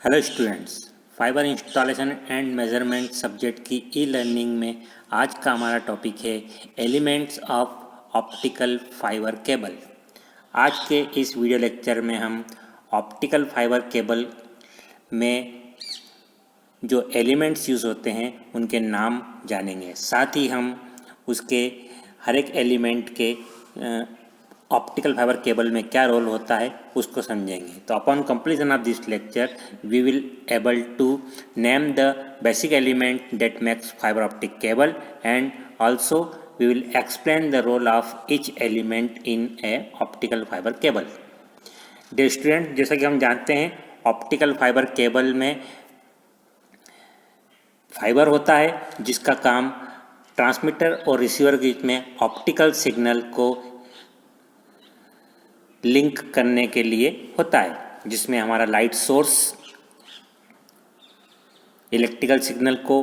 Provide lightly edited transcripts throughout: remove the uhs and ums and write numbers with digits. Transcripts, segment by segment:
Hello students, fibre installation and measurement subject की e learning में आज का हमारा टॉपिक है elements of optical fibre cable. आज के इस वीडियो लेक्चर में हम ऑप्टिकल फाइबर केबल में जो एलिमेंट्स यूज़ होते हैं उनके नाम जानेंगे। साथ ही हम उसके हर एक एलिमेंट के ऑप्टिकल फाइबर केबल में क्या रोल होता है उसको समझेंगे। तो upon completion of this lecture we will able to name the basic element that makes fibre optic cable and also we will explain the role of each element in a optical fibre cable. Dear student, जैसा कि हम जानते हैं optical fibre cable में fibre होता है जिसका काम ट्रांसमीटर और रिसीवर के बीच में ऑप्टिकल सिग्नल को लिंक करने के लिए होता है, जिसमें हमारा लाइट सोर्स इलेक्ट्रिकल सिग्नल को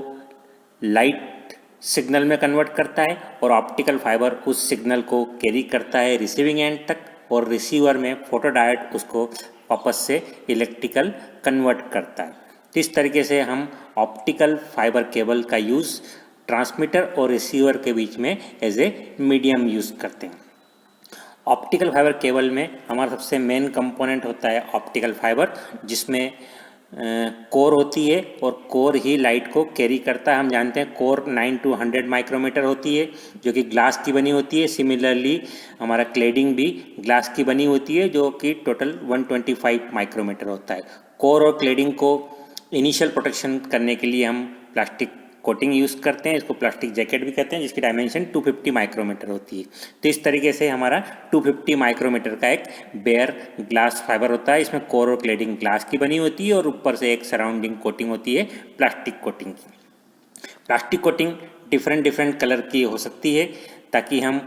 लाइट सिग्नल में कन्वर्ट करता है और ऑप्टिकल फाइबर उस सिग्नल को कैरी करता है रिसीविंग एंड तक, और रिसीवर में फोटोडायोड उसको वापस से इलेक्ट्रिकल कन्वर्ट करता है। तो इस तरीके से हम ऑप्टिकल फाइबर केबल का यूज़ ट्रांसमीटर और रिसीवर के बीच में एज ए मीडियम यूज़ करते हैं। ऑप्टिकल फाइबर केबल में हमारा सबसे मेन कंपोनेंट होता है ऑप्टिकल फाइबर, जिसमें कोर होती है और कोर ही लाइट को कैरी करता है। हम जानते हैं कोर 9 to 100 माइक्रोमीटर होती है जो कि ग्लास की बनी होती है। सिमिलरली हमारा क्लेडिंग भी ग्लास की बनी होती है जो कि टोटल 125 माइक्रोमीटर होता है। कोर और क्लेडिंग को इनिशियल प्रोटेक्शन करने के लिए हम प्लास्टिक कोटिंग यूज़ करते हैं, इसको प्लास्टिक जैकेट भी कहते हैं, जिसकी डायमेंशन 250 माइक्रोमीटर होती है। तो इस तरीके से हमारा 250 माइक्रोमीटर का एक बेयर ग्लास फाइबर होता है। इसमें कोर और क्लेडिंग ग्लास की बनी होती है और ऊपर से एक सराउंडिंग कोटिंग होती है प्लास्टिक कोटिंग की। प्लास्टिक कोटिंग डिफरेंट कलर की हो सकती है ताकि हम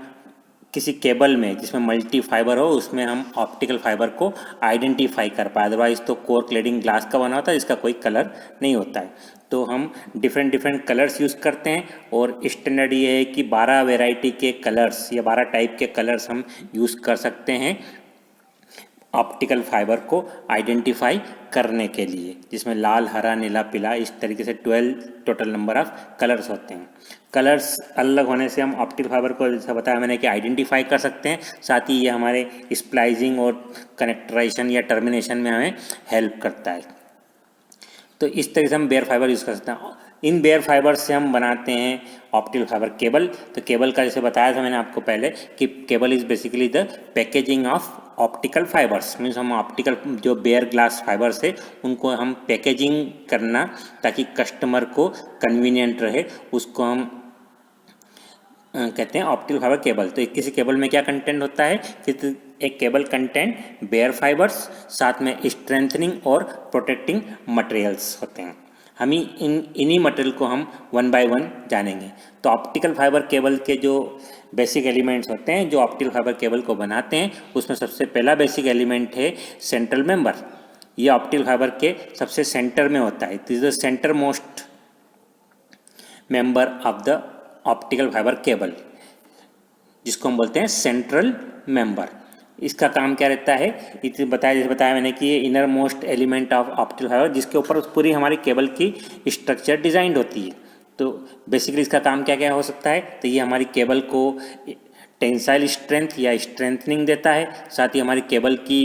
किसी केबल में जिसमें मल्टी फाइबर हो उसमें हम ऑप्टिकल फाइबर को आइडेंटिफाई कर पाए। अदरवाइज तो कोर क्लेडिंग ग्लास का बना होता है, इसका कोई कलर नहीं होता है। तो हम डिफरेंट कलर्स यूज़ करते हैं और स्टैंडर्ड ये है कि 12 वैरायटी के कलर्स या 12 टाइप के कलर्स हम यूज़ कर सकते हैं ऑप्टिकल फाइबर को आइडेंटिफाई करने के लिए, जिसमें लाल, हरा, नीला, पीला, इस तरीके से 12 टोटल नंबर ऑफ कलर्स होते हैं। कलर्स अलग होने से हम ऑप्टिकल फाइबर को, जैसा बताया मैंने, कि आइडेंटिफाई कर सकते हैं। साथ ही ये हमारे स्प्लाइजिंग और कनेक्टराइजेशन या टर्मिनेशन में हमें हेल्प करता है। तो इस तरीके से हम बेयर फाइबर यूज़ कर सकते हैं। इन बेयर फाइबर से हम बनाते हैं ऑप्टिकल फाइबर केबल। तो केबल का जैसे बताया था मैंने आपको पहले कि cable is basically the packaging of optical fibres. Means हम ऑप्टिकल जो बेयर ग्लास फाइबर्स है उनको हम पैकेजिंग करना ताकि कस्टमर को कन्वीनियंट रहे, उसको हम कहते हैं ऑप्टिकल फाइबर केबल। तो किसी केबल में क्या कंटेंट होता है कि एक केबल कंटेंट बेयर फाइबर्स, साथ में स्ट्रेंथनिंग और प्रोटेक्टिंग मटेरियल्स होते हैं। हम ही इन्हीं मटेरियल को हम वन बाय वन जानेंगे। तो ऑप्टिकल फाइबर केबल के जो बेसिक एलिमेंट्स होते हैं जो ऑप्टिकल फाइबर केबल को बनाते हैं, उसमें सबसे पहला बेसिक एलिमेंट है सेंट्रल मेंबर। ये ऑप्टिकल फाइबर के सबसे सेंटर में होता है। This is the centre most member of the optical fibre cable, जिसको हम बोलते हैं सेंट्रल मेंबर। इसका काम क्या रहता है, जैसे बताया मैंने कि ये inner most element of optical fibre, जिसके ऊपर पूरी हमारी केबल की स्ट्रक्चर डिजाइंड होती है। तो बेसिकली इसका काम क्या क्या हो सकता है, तो ये हमारी केबल को टेंसाइल स्ट्रेंथ या स्ट्रेंथनिंग देता है, साथ ही हमारी केबल की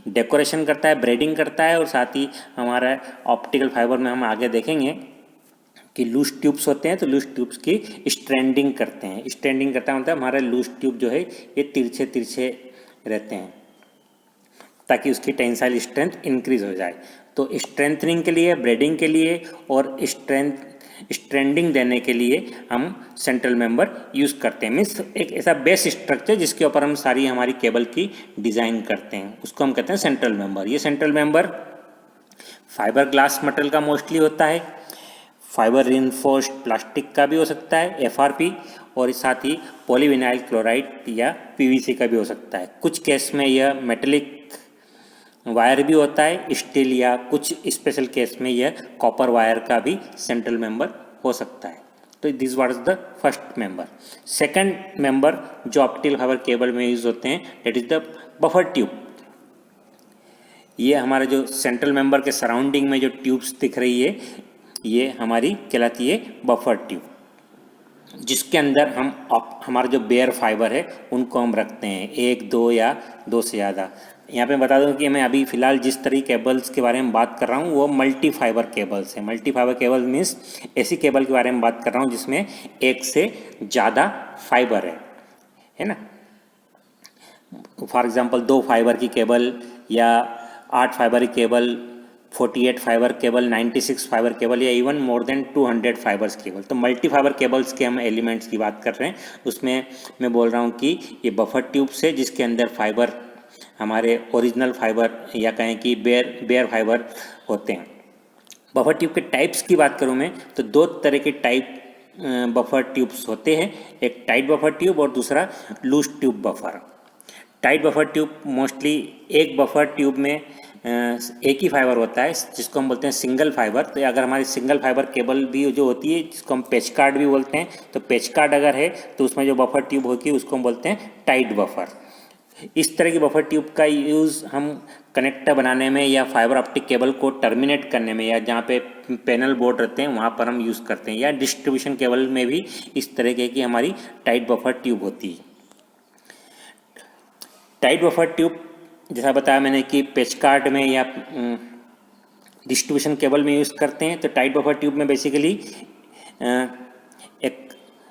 डेकोरेशन करता है, ब्रेडिंग करता है, और साथ ही हमारा ऑप्टिकल फाइबर में हम आगे देखेंगे कि लूज ट्यूब्स होते हैं, तो लूज ट्यूब्स की स्ट्रेंडिंग करते हैं। स्ट्रेंडिंग करता मतलब हमारे लूज ट्यूब जो है ये तिरछे रहते हैं ताकि उसकी टेंसाइल स्ट्रेंथ इंक्रीज हो जाए। तो स्ट्रेंथनिंग के लिए, ब्रेडिंग के लिए और स्ट्रेंडिंग देने के लिए हम सेंट्रल मेंबर यूज़ करते हैं। मीन्स एक ऐसा बेस स्ट्रक्चर जिसके ऊपर हम सारी हमारी केबल की डिज़ाइन करते हैं, उसको हम कहते हैं सेंट्रल मेंबर। ये central member fibre glass material का मोस्टली होता है, फाइबर रिइंफोर्स्ड प्लास्टिक का भी हो सकता है FRP, और साथ ही पॉलीविनाइल क्लोराइड या PVC का भी हो सकता है। कुछ केस में यह मेटेलिक वायर भी होता है, स्टील, या कुछ स्पेशल केस में यह कॉपर वायर का भी सेंट्रल मेंबर हो सकता है। तो this was the first member. Second member जो ऑप्टिकल फाइबर केबल में यूज होते हैं, that is the buffer tube. ये हमारा जो सेंट्रल मेंबर के सराउंडिंग में जो ट्यूब्स दिख रही है, ये हमारी कहलाती है बफर ट्यूब, जिसके अंदर हम हमारा जो बेयर फाइबर है उनको हम रखते हैं, 1, 2 या 2 से ज़्यादा। यहाँ पे बता दूँ कि मैं अभी फ़िलहाल जिस तरह केबल्स के बारे में बात कर रहा हूँ वो मल्टी फाइबर केबल्स है। मल्टी फाइबर केबल मीन्स ऐसी केबल के बारे में बात कर रहा हूँ जिसमें एक से ज़्यादा फाइबर है ना। फॉर एग्जांपल 2 फाइबर की केबल या 8 फाइबर की cable, 48 fibre cable, 96 fibre cable या even more than 200 fibres cable. तो मल्टी फाइबर केबल्स के हम एलिमेंट्स की बात कर रहे हैं। उसमें मैं बोल रहा हूँ कि ये बफर ट्यूब्स है जिसके अंदर फाइबर हमारे ओरिजिनल फाइबर या कहें कि बेयर फाइबर होते हैं। बफर ट्यूब के टाइप्स की बात करूँ मैं तो 2 तरह के टाइप बफर ट्यूब्स होते हैं, एक टाइट बफर ट्यूब और दूसरा loose tube buffer. Tight buffer tube mostly एक बफर ट्यूब में एक ही फाइबर होता है जिसको हम बोलते हैं सिंगल फाइबर। तो अगर हमारी सिंगल फाइबर केबल भी जो होती है जिसको हम पेच कार्ड भी बोलते हैं, तो पेच कार्ड अगर है तो उसमें जो बफर ट्यूब होती है उसको हम बोलते हैं टाइट बफर। इस तरह की बफर ट्यूब का यूज़ हम कनेक्टर बनाने में या फाइबर ऑप्टिक केबल को टर्मिनेट करने में या जहाँ पे पैनल बोर्ड रहते हैं वहाँ पर हम यूज़ करते हैं, या डिस्ट्रीब्यूशन केबल में भी इस तरह की हमारी टाइट बफर ट्यूब होती है। टाइट बफर ट्यूब जैसा बताया मैंने कि पेच कार्ड में या डिस्ट्रीब्यूशन केबल में यूज़ करते हैं। तो टाइट बफर ट्यूब में बेसिकली एक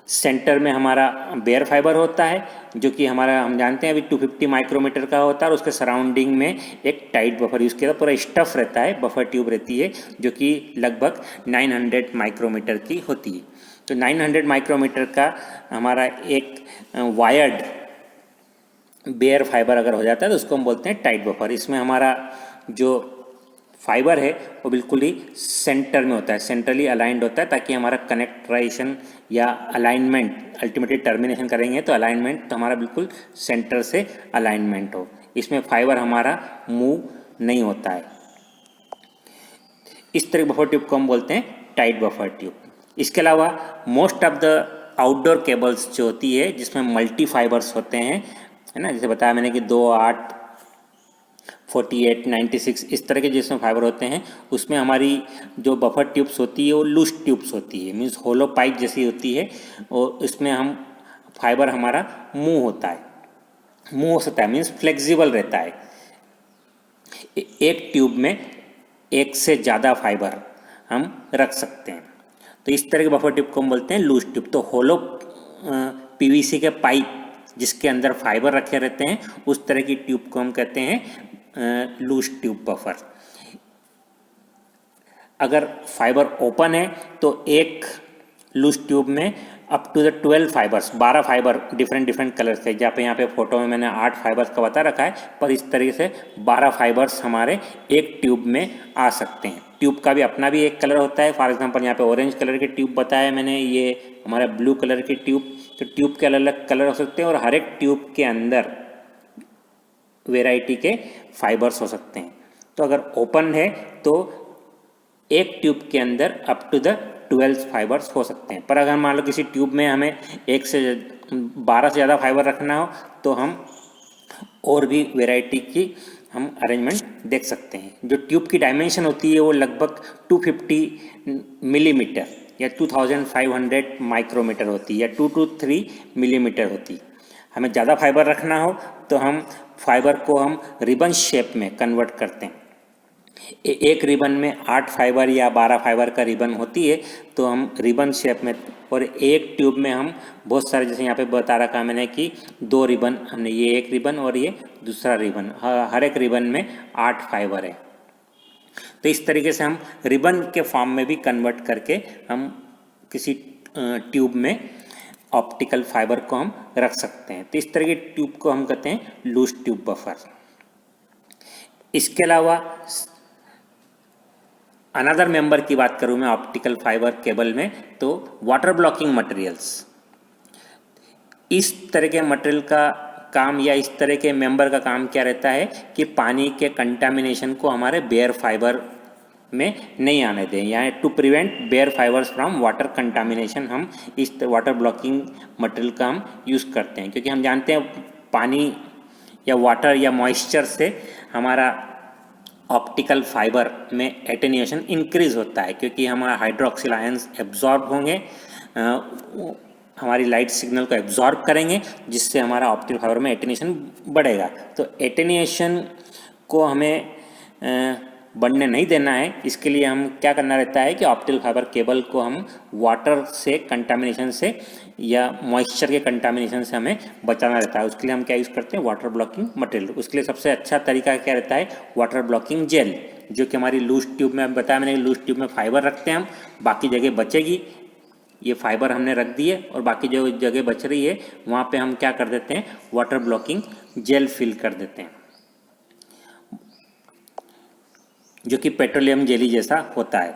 सेंटर में हमारा बेयर फाइबर होता है जो कि हमारा हम जानते हैं अभी 250 माइक्रोमीटर का होता है, और उसके सराउंडिंग में एक टाइट बफर यूज़ किया पूरा स्टफ रहता है, बफर ट्यूब रहती है जो कि लगभग 900 माइक्रोमीटर की होती है। तो 900 माइक्रोमीटर का हमारा एक वायर्ड बेयर फाइबर अगर हो जाता है तो उसको हम बोलते हैं टाइट बफर। इसमें हमारा जो फाइबर है वो बिल्कुल ही सेंटर में होता है, सेंट्रली अलाइंड होता है, ताकि हमारा कनेक्ट्राइजेशन या अलाइनमेंट अल्टीमेटली टर्मिनेशन करेंगे तो अलाइनमेंट तो हमारा बिल्कुल सेंटर से अलाइनमेंट हो। इसमें फाइबर हमारा मूव नहीं होता है। इस तरह बफर ट्यूब को हम बोलते हैं टाइट बफर ट्यूब। इसके अलावा most of the outdoor cables जो होती है जिसमें मल्टी फाइबर्स होते हैं, है ना, जैसे बताया मैंने कि 2, 8, 48, 96 इस तरह के जिसमें फाइबर होते हैं, उसमें हमारी जो बफर ट्यूब्स होती है वो लूज ट्यूब्स होती है, मीन्स होलो पाइप जैसी होती है, और इसमें हम फाइबर हमारा मूव होता है, मूव हो सकता है, मीन्स फ्लेक्सिबल रहता है। एक ट्यूब में एक से ज़्यादा फाइबर हम रख सकते हैं। तो इस तरह के बफर ट्यूब को हम बोलते हैं लूज ट्यूब। तो होलो पीवीसी के पाइप जिसके अंदर फाइबर रखे रहते हैं उस तरह की ट्यूब को हम कहते हैं लूज ट्यूब बफर। अगर फाइबर ओपन है तो एक लूज ट्यूब में up to the 12 fibres, 12 fibre different colour से, जहाँ पे यहाँ पे फोटो में मैंने 8 फाइबर्स का बता रखा है, पर इस तरीके से 12 फाइबर्स हमारे एक ट्यूब में आ सकते हैं। ट्यूब का भी अपना भी एक कलर होता है। फॉर एग्जांपल यहाँ पे ऑरेंज कलर की ट्यूब बताया मैंने, ये हमारा ब्लू कलर की ट्यूब। तो ट्यूब के अलग अलग कलर हो सकते हैं और हर एक ट्यूब के अंदर वेराइटी के फाइबर्स हो सकते हैं। तो अगर ओपन है तो एक ट्यूब के अंदर अप टू द 12 फाइबर्स हो सकते हैं। पर अगर मान लो किसी ट्यूब में हमें 1 से 12 से ज़्यादा फाइबर रखना हो तो हम और भी वेराइटी की हम अरेंजमेंट देख सकते हैं। जो ट्यूब की डायमेंशन होती है वो लगभग 250 मिलीमीटर या 2500 माइक्रोमीटर होती है, या 2 to 3 मिलीमीटर होती है। हमें ज़्यादा फाइबर रखना हो तो हम फाइबर को हम रिबन शेप में कन्वर्ट करते हैं। एक रिबन में 8 फाइबर या 12 फाइबर का रिबन होती है तो हम रिबन शेप में, और एक ट्यूब में हम बहुत सारे, जैसे यहाँ पे बता रखा मैंने कि 2 रिबन, हमने ये एक रिबन और ये दूसरा रिबन, हर एक रिबन में 8 फाइबर है। तो इस तरीके से हम रिबन के फॉर्म में भी कन्वर्ट करके हम किसी ट्यूब में ऑप्टिकल फाइबर को हम रख सकते हैं। तो इस तरह के ट्यूब को हम कहते हैं लूज ट्यूब बफर। इसके अलावा अनदर मेंबर की बात करूं मैं ऑप्टिकल फाइबर केबल में, तो वाटर ब्लॉकिंग मटेरियल्स। इस तरह के मटेरियल का काम या इस तरह के मेंबर का काम क्या रहता है कि पानी के कंटामिनेशन को हमारे बेयर फाइबर में नहीं आने दें, यानी to prevent bare fibres from water contamination हम इस वाटर ब्लॉकिंग मटेरियल का हम यूज़ करते हैं। क्योंकि हम जानते हैं पानी या वाटर या मॉइस्चर से हमारा ऑप्टिकल फाइबर में एटेन्यूएशन इंक्रीज होता है, क्योंकि हमारा हाइड्रोक्सिल आयंस एब्जॉर्ब होंगे, हमारी लाइट सिग्नल को एब्जॉर्ब करेंगे, जिससे हमारा ऑप्टिकल फाइबर में एटेन्यूएशन बढ़ेगा। तो एटेन्यूएशन को हमें बढ़ने नहीं देना है। इसके लिए हम क्या करना रहता है कि ऑप्टिकल फाइबर केबल को हम वाटर से कंटामिनेशन से या मॉइस्चर के कंटामिनेशन से हमें बचाना रहता है। उसके लिए हम क्या यूज़ करते हैं, वाटर ब्लॉकिंग मटेरियल। उसके लिए सबसे अच्छा तरीका क्या रहता है, वाटर ब्लॉकिंग जेल, जो कि हमारी लूज ट्यूब में, बताया मैंने, लूज ट्यूब में फाइबर रखते हैं हम, बाकी जगह बचेगी, ये फाइबर हमने रख दिए और बाकी जो जगह बच रही है वहाँ पे हम क्या कर देते हैं, वाटर ब्लॉकिंग जेल फिल कर देते हैं, जो कि पेट्रोलियम जेली जैसा होता है,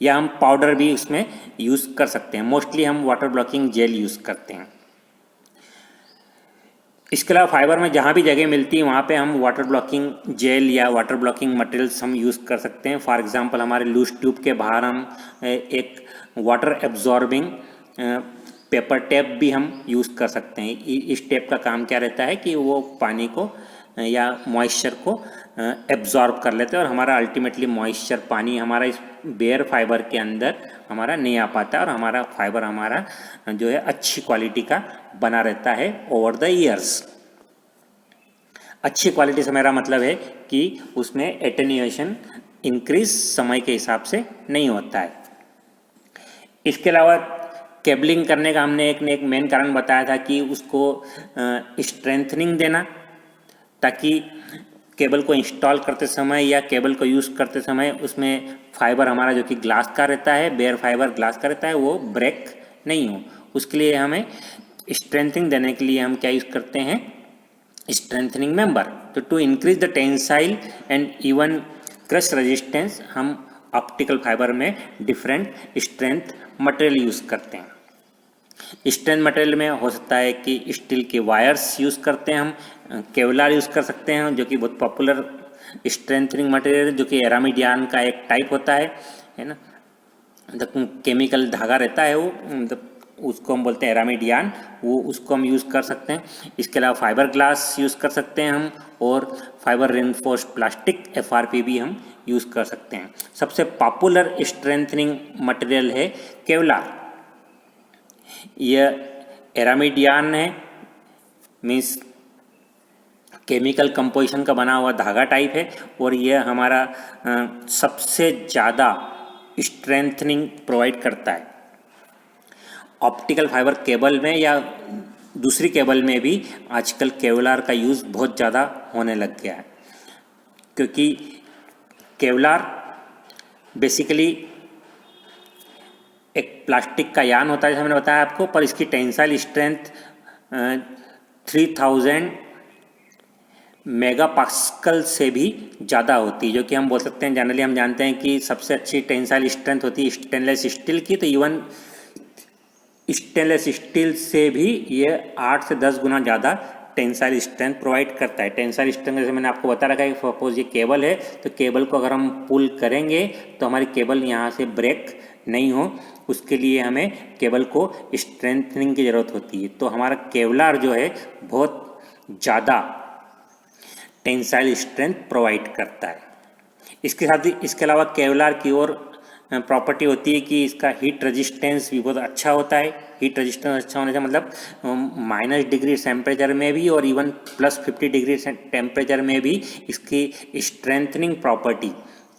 या हम पाउडर भी उसमें यूज़ कर सकते हैं। मोस्टली हम वाटर ब्लॉकिंग जेल यूज़ करते हैं। इसके अलावा फाइबर में जहाँ भी जगह मिलती है वहाँ पे हम वाटर ब्लॉकिंग जेल या वाटर ब्लॉकिंग मटेरियल्स हम यूज़ कर सकते हैं। फॉर एग्जांपल हमारे लूज ट्यूब के बाहर हम एक वाटर एब्जॉर्बिंग पेपर टेप भी हम यूज़ कर सकते हैं। इस टेप का काम क्या रहता है कि वो पानी को या मॉइस्चर को एब्जॉर्ब कर लेते हैं और हमारा अल्टीमेटली मॉइस्चर पानी हमारा इस बेयर फाइबर के अंदर हमारा नहीं आ पाता और हमारा फाइबर हमारा जो है अच्छी क्वालिटी का बना रहता है ओवर द ईयर्स। अच्छी क्वालिटी से मेरा मतलब है कि उसमें एटेन्यूएशन इंक्रीज समय के हिसाब से नहीं होता है। इसके अलावा केबलिंग करने का हमने एक मेन कारण बताया था कि उसको स्ट्रेंथनिंग देना, ताकि केबल को इंस्टॉल करते समय या केबल को यूज़ करते समय उसमें फाइबर हमारा जो कि ग्लास का रहता है, बेयर फाइबर ग्लास का रहता है, वो ब्रेक नहीं हो। उसके लिए हमें स्ट्रेंथनिंग देने के लिए हम क्या यूज़ करते हैं, स्ट्रेंथनिंग मेंबर। तो to increase the tensile and even crush resistance हम ऑप्टिकल फाइबर में डिफरेंट स्ट्रेंथ मटेरियल यूज़ करते हैं। स्ट्रेंथ मटेरियल में हो सकता है कि स्टील के वायर्स यूज़ करते हैं, हम केवलार यूज़ कर सकते हैं, जो कि बहुत पॉपुलर स्ट्रेंथनिंग मटेरियल है, जो कि एरामिडियन का एक टाइप होता है ना। केमिकल धागा रहता है वो, उसको हम बोलते हैं एरामिडियन, वो उसको हम यूज़ कर सकते हैं। इसके अलावा फाइबर ग्लास यूज़ कर सकते हैं हम, और फाइबर रेनफोर्स्ड प्लास्टिक FRP भी हम यूज़ कर सकते हैं। सबसे पॉपुलर स्ट्रेंथनिंग मटेरियल है केवलार। यह एरामिडियन है, मीन्स केमिकल कंपोजिशन का बना हुआ धागा टाइप है, और यह हमारा सबसे ज़्यादा स्ट्रेंथनिंग प्रोवाइड करता है। ऑप्टिकल फाइबर केबल में या दूसरी केबल में भी आजकल केवलार का यूज़ बहुत ज़्यादा होने लग गया है, क्योंकि केवलार बेसिकली एक प्लास्टिक का यान होता है, जैसे मैंने बताया आपको, पर इसकी टेंसाइल स्ट्रेंथ 3000 मेगापास्कल से भी ज़्यादा होती है, जो कि हम बोल सकते हैं, जनरली हम जानते हैं कि सबसे अच्छी टेंसाइल स्ट्रेंथ होती है स्टेनलेस स्टील की। तो इवन स्टेनलेस स्टील से भी ये 8 से 10 गुना ज़्यादा टेंसाइल स्ट्रेंथ प्रोवाइड करता है। टेंसाइल स्ट्रेंथ जैसे मैंने आपको बता रखा है कि सपोज ये केबल है, तो केबल को अगर हम पुल करेंगे तो हमारी केबल यहाँ से ब्रेक नहीं हो, उसके लिए हमें केबल को स्ट्रेंथनिंग की ज़रूरत होती है। तो हमारा केवलार जो है बहुत ज़्यादा टेंसाइल स्ट्रेंथ प्रोवाइड करता है। इसके साथ ही इसके अलावा केवलार की और प्रॉपर्टी होती है कि इसका हीट रेजिस्टेंस भी बहुत अच्छा होता है। हीट रेजिस्टेंस अच्छा होने से मतलब -डिग्री टेम्परेचर में भी और इवन +50 डिग्री टेम्परेचर में भी इसकी स्ट्रेंथनिंग प्रॉपर्टी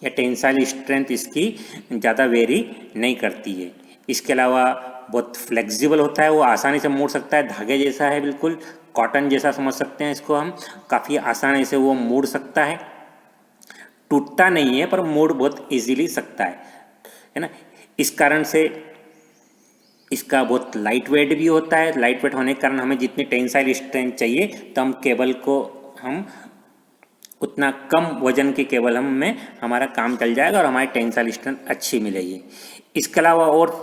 या टेंसाइल स्ट्रेंथ इसकी ज़्यादा वेरी नहीं करती है। इसके अलावा बहुत फ्लेक्सिबल होता है, वो आसानी से मुड़ सकता है, धागे जैसा है, बिल्कुल कॉटन जैसा समझ सकते हैं इसको हम, काफ़ी आसानी से वो मुड़ सकता है, टूटता नहीं है पर मुड़ बहुत इजीली सकता है ना। इस कारण से इसका बहुत लाइट वेट भी होता है। लाइट वेट होने के कारण हमें जितनी टेंसाइल स्ट्रेंथ चाहिए तो हम केबल को हम उतना कम वजन के केबल हम में हमारा काम चल जाएगा और हमारी टेंसाइल स्ट्रेंथ अच्छी मिलेगी। इसके अलावा और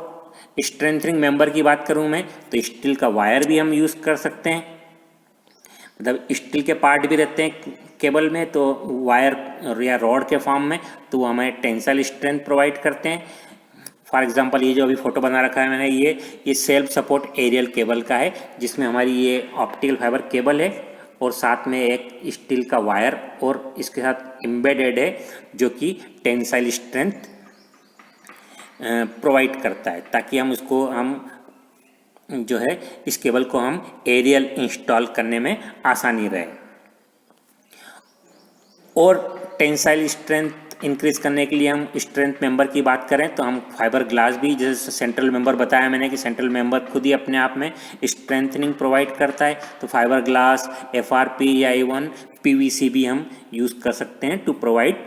स्ट्रेंथनिंग मेंबर की बात करूं मैं तो स्टील का वायर भी हम यूज़ कर सकते हैं, मतलब स्टील के पार्ट भी रहते हैं केबल में, तो वायर या रॉड के फॉर्म में, तो वो हमें टेंसाइल स्ट्रेंथ प्रोवाइड करते हैं। फॉर एग्जांपल ये जो अभी फोटो बना रखा है मैंने, ये सेल्फ सपोर्ट एरियल केबल का है, जिसमें हमारी ये ऑप्टिकल फाइबर केबल है और साथ में एक स्टील का वायर और इसके साथ एम्बेडेड है जो कि टेंसाइल स्ट्रेंथ प्रोवाइड करता है, ताकि हम जो है इस केबल को हम एरियल इंस्टॉल करने में आसानी रहे। और टेंसाइल स्ट्रेंथ इंक्रीज करने के लिए हम स्ट्रेंथ मेंबर की बात करें तो हम फाइबर ग्लास भी, जैसे सेंट्रल मेंबर बताया मैंने कि सेंट्रल मेंबर खुद ही अपने आप में स्ट्रेंथनिंग प्रोवाइड करता है, तो फाइबर ग्लास, FRP या इवन PVC भी हम यूज़ कर सकते हैं टू प्रोवाइड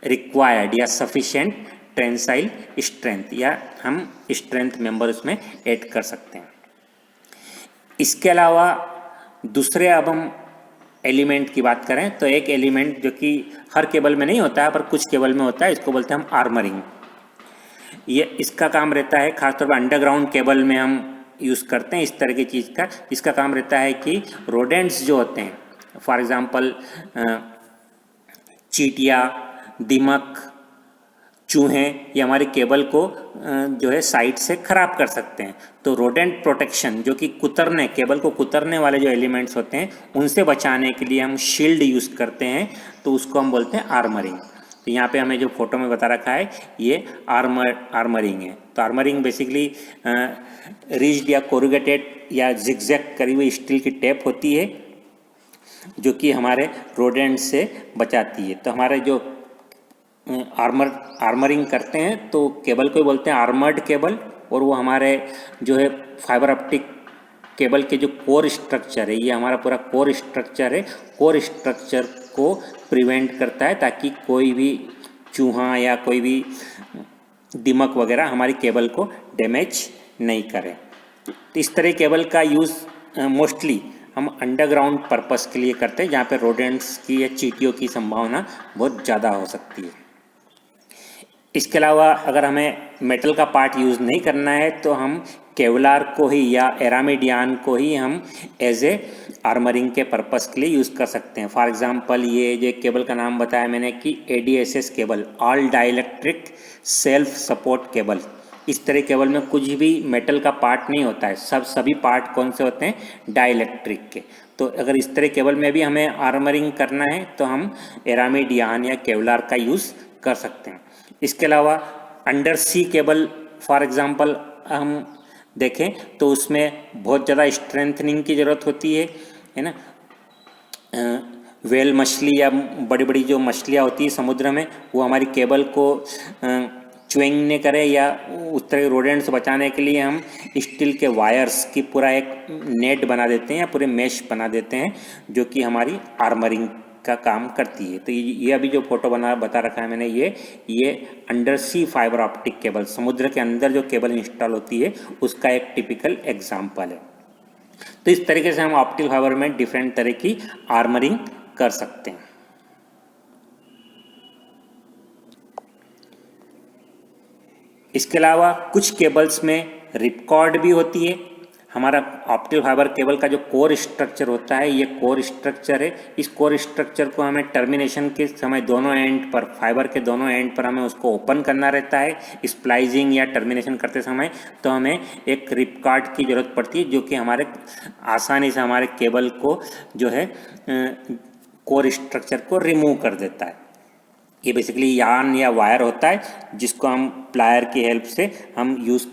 रिक्वायर्ड या सफिशिएंट टेंसाइल स्ट्रेंथ, या हम स्ट्रेंथ मेंबर उसमें ऐड कर सकते हैं। इसके अलावा दूसरे अब हम एलिमेंट की बात करें तो एक एलिमेंट जो कि हर केबल में नहीं होता है पर कुछ केबल में होता है, इसको बोलते हैं हम आर्मरिंग। ये इसका काम रहता है खासतौर पर अंडरग्राउंड केबल में हम यूज़ करते हैं इस तरह की चीज़ का। इसका काम रहता है कि रोडेंट्स जो होते हैं, फॉर एग्जांपल चींटियाँ, दीमक, चूहे, ये हमारे केबल को जो है साइड से ख़राब कर सकते हैं। तो रोडेंट प्रोटेक्शन, जो कि कुतरने, केबल को कुतरने वाले जो एलिमेंट्स होते हैं उनसे बचाने के लिए हम शील्ड यूज़ करते हैं, तो उसको हम बोलते हैं आर्मरिंग। तो यहाँ पे हमें जो फोटो में बता रखा है ये आर्मरिंग है। तो आर्मरिंग बेसिकली रिज्ड या कोरुगेटेड या जिगजैग करी हुई स्टील की टेप होती है जो कि हमारे रोडेंट से बचाती है। तो हमारे जो आर्मरिंग करते हैं तो केबल को बोलते हैं आर्मर्ड केबल, और वो हमारे जो है फाइबर ऑप्टिक केबल के जो कोर स्ट्रक्चर है, ये हमारा पूरा कोर स्ट्रक्चर है, कोर स्ट्रक्चर को प्रिवेंट करता है ताकि कोई भी चूहा या कोई भी दीमक वगैरह हमारी केबल को डैमेज नहीं करे। तो इस तरह केबल का यूज़ मोस्टली हम अंडरग्राउंड पर्पस के लिए करते हैं, जहाँ पे रोडेंट्स की या चींटियों की संभावना बहुत ज़्यादा हो सकती है। इसके अलावा अगर हमें मेटल का पार्ट यूज़ नहीं करना है तो हम केवलार को ही या एरामिडियन को ही हम एज ए आर्मरिंग के पर्पस के लिए यूज़ कर सकते हैं। फॉर एग्जांपल ये जो केबल का नाम बताया मैंने कि ADSS cable, all dielectric self support cable. इस तरह केबल में कुछ भी मेटल का पार्ट नहीं होता है, सभी पार्ट कौन से होते हैं, डाइलेक्ट्रिक के। तो अगर इस तरह केबल में भी हमें आर्मरिंग करना है तो हम एरामिडियन या केवलार का यूज़ कर सकते हैं। इसके अलावा under sea cable for example हम देखें तो उसमें बहुत ज़्यादा स्ट्रेंथनिंग की ज़रूरत होती है ना। वेल मछली या बड़ी बड़ी जो मछलियाँ होती है समुद्र में, वो हमारी केबल को च्वेंग न करे या उस तरह रोडेंट से बचाने के लिए हम स्टील के वायर्स की पूरा एक नेट बना देते हैं या पूरे मेश बना देते हैं जो कि हमारी आर्मरिंग का काम करती है। तो ये अभी जो फोटो बता रखा है मैंने, ये under sea fibre optic cable, समुद्र के अंदर जो केबल इंस्टॉल होती है उसका एक टिपिकल एग्जाम्पल है। तो इस तरीके से हम ऑप्टिकल फाइबर में डिफरेंट तरह की आर्मरिंग कर सकते हैं। इसके अलावा कुछ केबल्स में रिपकॉर्ड भी होती है। हमारा ऑप्टिकल फाइबर केबल का जो कोर स्ट्रक्चर होता है, ये कोर स्ट्रक्चर है। इस कोर स्ट्रक्चर को हमें टर्मिनेशन के समय दोनों एंड पर, फाइबर के दोनों एंड पर हमें उसको ओपन करना रहता है स्प्लाइजिंग या टर्मिनेशन करते समय। तो हमें एक रिपकॉर्ड की ज़रूरत पड़ती है जो कि हमारे आसानी से हमारे केबल को जो है कोर स्ट्रक्चर को रिमूव कर देता है। ये बेसिकली यार्न या वायर होता है जिसको हम प्लायर की हेल्प से हम यूज़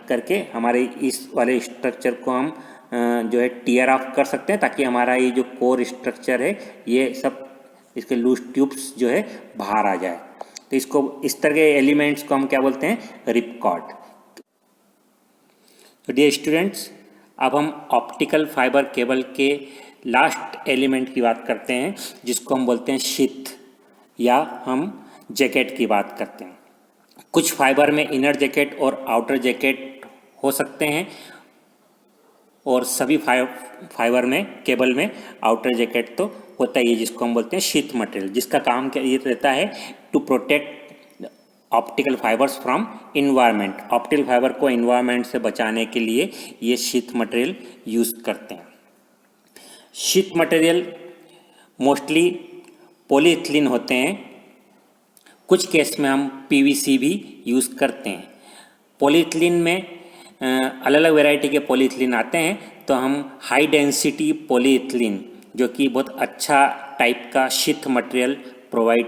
करके हमारे इस वाले स्ट्रक्चर को हम जो है टीयर ऑफ कर सकते हैं, ताकि हमारा ये जो कोर स्ट्रक्चर है ये सब इसके लूज ट्यूब्स जो है बाहर आ जाए। तो इसको इस तरह के एलिमेंट्स को हम क्या बोलते हैं, रिपकॉर्ड। तो डियर स्टूडेंट्स, अब हम ऑप्टिकल फाइबर केबल के लास्ट एलिमेंट की बात करते हैं जिसको हम बोलते हैं शीथ, या हम जैकेट की बात करते हैं। कुछ फाइबर में इनर जैकेट और आउटर जैकेट हो सकते हैं और सभी फाइबर में केबल में आउटर जैकेट तो होता ही है जिसको हम बोलते हैं शीथ मटेरियल, जिसका काम क्या ये रहता है, to protect optical fibres from environment. Optical fibre को इन्वायरमेंट से बचाने के लिए ये शीथ मटेरियल यूज़ करते हैं। शीथ मटेरियल मोस्टली पॉलीइथिलीन होते हैं, कुछ केस में हम PVC भी यूज़ करते हैं। पॉलीइथिलीन में अलग अलग वैरायटी के पॉलीइथिलीन आते हैं, तो हम हाई डेंसिटी पॉलीइथिलीन, जो कि बहुत अच्छा टाइप का शीथ मटेरियल प्रोवाइड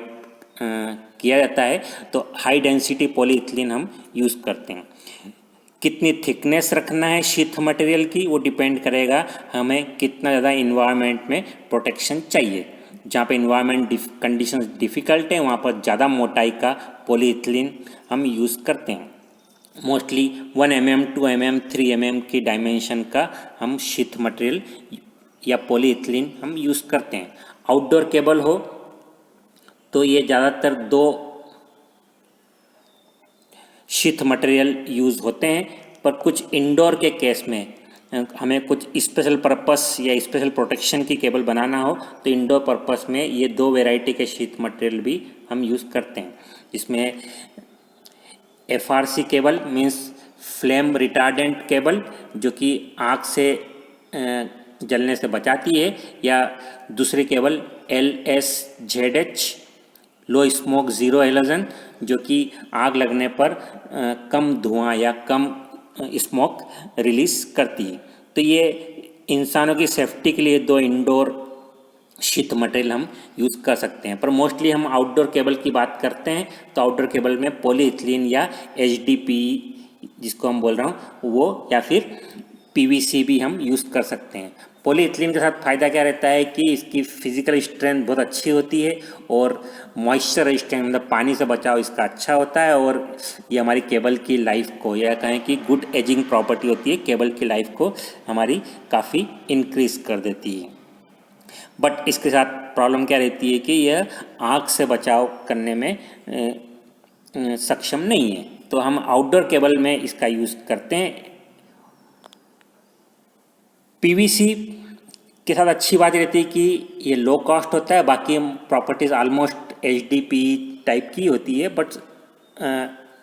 किया जाता है, तो हाई डेंसिटी पॉलीइथिलीन हम यूज़ करते हैं। कितनी थिकनेस रखना है शीथ मटेरियल की, वो डिपेंड करेगा हमें कितना ज़्यादा इन्वायरमेंट में प्रोटेक्शन चाहिए। जहाँ पे इन्वायरमेंट कंडीशंस डिफ़िकल्ट है वहाँ पर ज़्यादा मोटाई का पॉलीइथिलीन हम यूज़ करते हैं। मोस्टली 1 mm, 2 mm, 3 mm की डायमेंशन का हम शीथ मटेरियल या पॉलीइथिलीन हम यूज़ करते हैं। आउटडोर केबल हो तो ये ज़्यादातर 2 शीथ मटेरियल यूज़ होते हैं, पर कुछ इंडोर के केस में हमें कुछ स्पेशल पर्पस या स्पेशल प्रोटेक्शन की केबल बनाना हो तो इंडोर पर्पस में ये 2 वैरायटी के शीथ मटेरियल भी हम यूज़ करते हैं। इसमें FRC cable means flame retardant cable, जो कि आग से जलने से बचाती है, या दूसरी cable LSZH low smoke zero halogen, जो कि आग लगने पर कम धुआं या कम स्मोक रिलीज करती है। तो ये इंसानों की सेफ्टी के लिए 2 इंडोर शीथ मटेरियल हम यूज़ कर सकते हैं। पर मोस्टली हम आउटडोर केबल की बात करते हैं तो आउटडोर केबल में पॉलीइथिलीन या HDPE जिसको हम बोल रहा हूँ वो, या फिर PVC भी हम यूज़ कर सकते हैं। पॉलीइथिलीन के साथ फ़ायदा क्या रहता है कि इसकी फिजिकल स्ट्रेंथ बहुत अच्छी होती है और मॉइस्चर रेजिस्टेंस मतलब पानी से बचाव इसका अच्छा होता है, और ये हमारी केबल की लाइफ को, या कहें कि गुड एजिंग प्रॉपर्टी होती है, केबल की लाइफ को हमारी काफ़ी इंक्रीज कर देती है। बट इसके साथ प्रॉब्लम क्या रहती है कि यह आग से बचाव करने में सक्षम नहीं है, तो हम आउटडोर केबल में इसका यूज़ करते हैं। PVC के साथ अच्छी बात रहती है कि ये लो कॉस्ट होता है, बाकी प्रॉपर्टीज़ ऑलमोस्ट HDPE टाइप की होती है, बट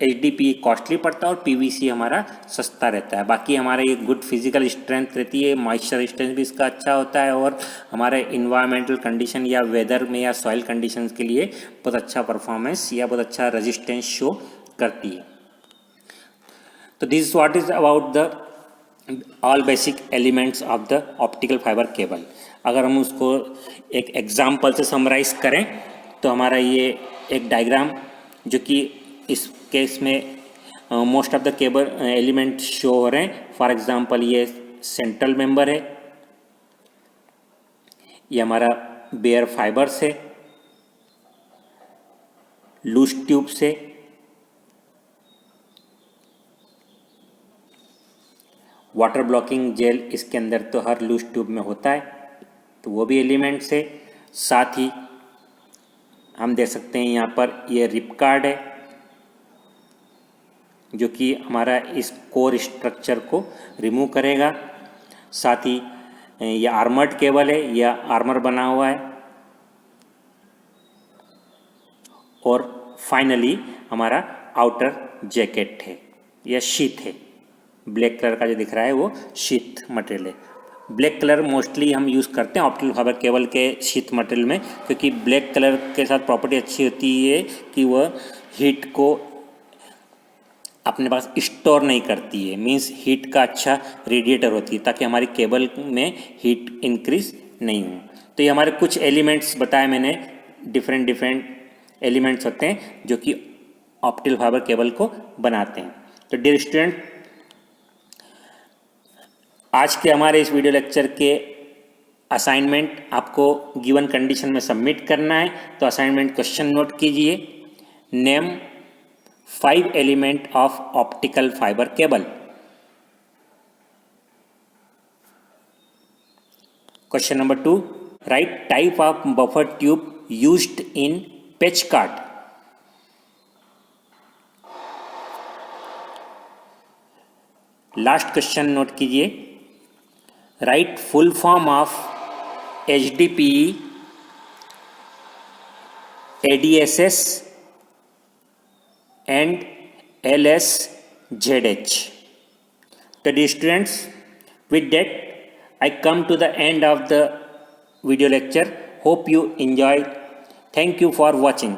HDPE कॉस्टली पड़ता है और PVC हमारा सस्ता रहता है। बाकी हमारा ये गुड फिजिकल स्ट्रेंथ रहती है, मॉइस्चर रेजिस्टेंस भी इसका अच्छा होता है, और हमारे इन्वायरमेंटल कंडीशन या वेदर में या सॉइल कंडीशंस के लिए बहुत अच्छा परफॉर्मेंस या बहुत अच्छा रेजिस्टेंस शो करती है। तो this is what is about the all basic elements of the optical fibre cable. अगर हम उसको एक एग्जाम्पल से समराइज करें तो हमारा ये एक डायग्राम, जो कि इस केस में most of the cable element show हो रहे हैं। फॉर एग्जांपल ये सेंट्रल मेंबर है, ये हमारा बेयर फाइबर से, लूज ट्यूब से, वाटर ब्लॉकिंग जेल इसके अंदर तो हर लूज ट्यूब में होता है, तो वो भी एलिमेंट से। साथ ही हम देख सकते हैं यहाँ पर ये रिप कार्ड है, जो कि हमारा इस कोर स्ट्रक्चर को रिमूव करेगा। साथ ही ये आर्मर्ड केबल है, या आर्मर बना हुआ है। और फाइनली हमारा आउटर जैकेट है या शीथ है, ब्लैक कलर का जो दिख रहा है वो शीथ मटेरियल है। ब्लैक कलर मोस्टली हम यूज़ करते हैं ऑप्टिकल फाइबर केबल के शीथ मटेरियल में, क्योंकि ब्लैक कलर के साथ प्रॉपर्टी अच्छी होती है कि वह हीट को अपने पास स्टोर नहीं करती है, मींस हीट का अच्छा रेडिएटर होती है, ताकि हमारी केबल में हीट इंक्रीज नहीं हो। तो ये हमारे कुछ एलिमेंट्स बताए मैंने, डिफरेंट एलिमेंट्स होते हैं जो कि ऑप्टिकल फाइबर केबल को बनाते हैं। तो डियर स्टूडेंट, आज के हमारे इस वीडियो लेक्चर के असाइनमेंट आपको गिवन कंडीशन में सबमिट करना है, तो असाइनमेंट क्वेश्चन नोट कीजिए। Name 5 element of optical fibre cable. Question number 2, write type of buffer tube used in patch card. Last question note कीजिए, write full form of HDPE, ADSS and LSZH. So dear students, with that I come to the end of the video lecture. Hope you enjoyed. Thank you for watching.